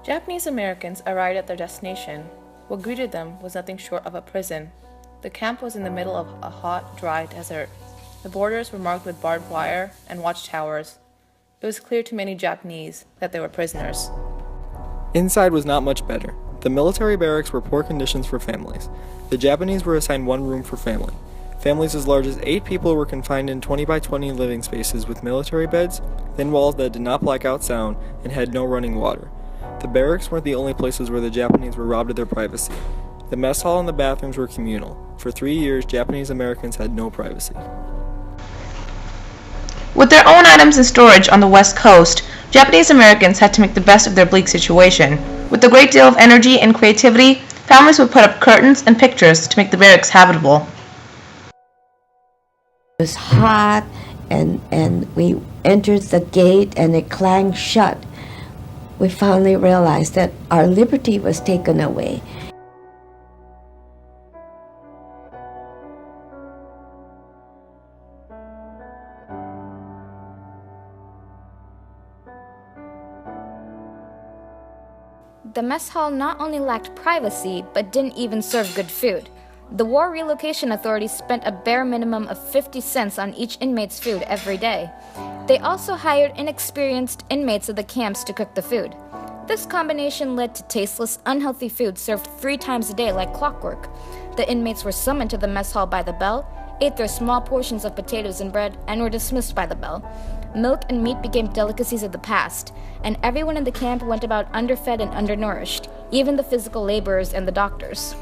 Japanese Americans arrived at their destination. What greeted them was nothing short of a prison. The camp was in the middle of a hot, dry desert. The borders were marked with barbed wire and watchtowers. It was clear to many Japanese that they were prisoners. Inside was not much better. The military barracks were poor conditions for families. The Japanese were assigned one room per family. Families as large as 8 people were confined in 20 by 20 living spaces with military beds, thin walls that did not block out sound, and had no running water. The barracks weren't the only places where the Japanese were robbed of their privacy. The mess hall and the bathrooms were communal. For 3 years, Japanese Americans had no privacy. With their own items in storage on the West Coast, Japanese Americans had to make the best of their bleak situation. With a great deal of energy and creativity, families would put up curtains and pictures to make the barracks habitable. It was hot, and we entered the gate and it clanged shut. We finally realized that our liberty was taken away. The mess hall not only lacked privacy, but didn't even serve good food. The War Relocation Authority spent a bare minimum of 50 cents on each inmate's food every day. They also hired inexperienced inmates of the camps to cook the food. This combination led to tasteless, unhealthy food served 3 times a day like clockwork. The inmates were summoned to the mess hall by the bell, ate their small portions of potatoes and bread, and were dismissed by the bell. Milk and meat became delicacies of the past, and everyone in the camp went about underfed and undernourished, even the physical laborers and the doctors.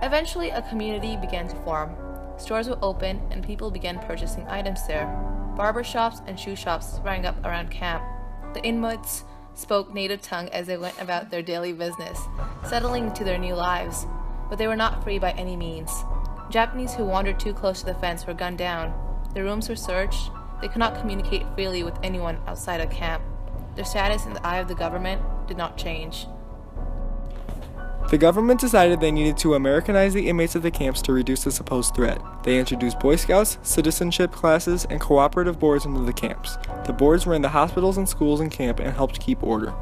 Eventually, a community began to form. Stores were opened and people began purchasing items there. Barber shops and shoe shops sprang up around camp. The inmates spoke native tongue as they went about their daily business, settling into their new lives. But they were not free by any means. Japanese who wandered too close to the fence were gunned down. Their rooms were searched. They could not communicate freely with anyone outside of camp. Their status in the eye of the government did not change. The government decided they needed to Americanize the inmates of the camps to reduce the supposed threat. They introduced Boy Scouts, citizenship classes, and cooperative boards into the camps. The boards ran the hospitals and schools in camp and helped keep order.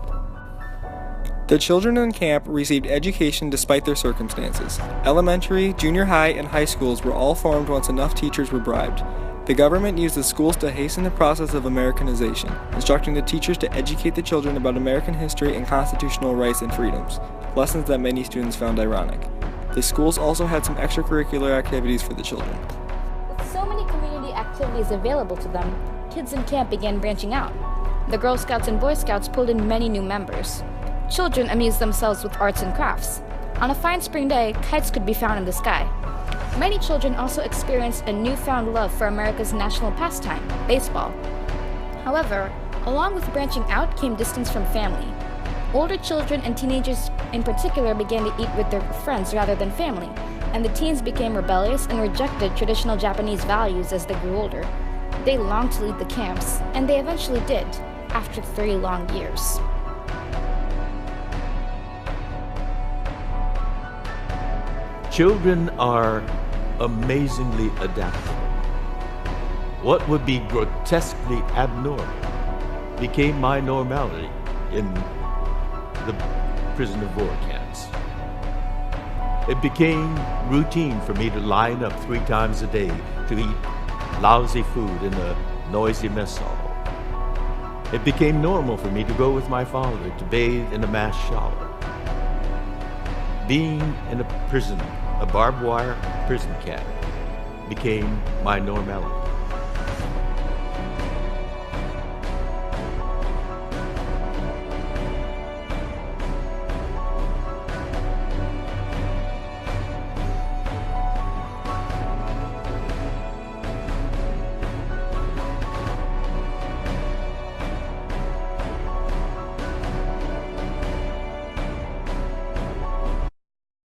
The children in camp received education despite their circumstances. Elementary, junior high, and high schools were all formed once enough teachers were bribed. The government used the schools to hasten the process of Americanization, instructing the teachers to educate the children about American history and constitutional rights and freedoms, lessons that many students found ironic. The schools also had some extracurricular activities for the children. With so many community activities available to them, kids in camp began branching out. The Girl Scouts and Boy Scouts pulled in many new members. Children amused themselves with arts and crafts. On a fine spring day, kites could be found in the sky. Many children also experienced a newfound love for America's national pastime, baseball. However, along with branching out came distance from family. Older children and teenagers in particular began to eat with their friends rather than family, and the teens became rebellious and rejected traditional Japanese values as they grew older. They longed to leave the camps, and they eventually did, after 3 long years. Children are amazingly adaptable. What would be grotesquely abnormal became my normality in the prisoner of war camps. It became routine for me to line up 3 times a day to eat lousy food in a noisy mess hall. It became normal for me to go with my father to bathe in a mass shower. Being in a prison, a barbed wire prison cabin, became my normality.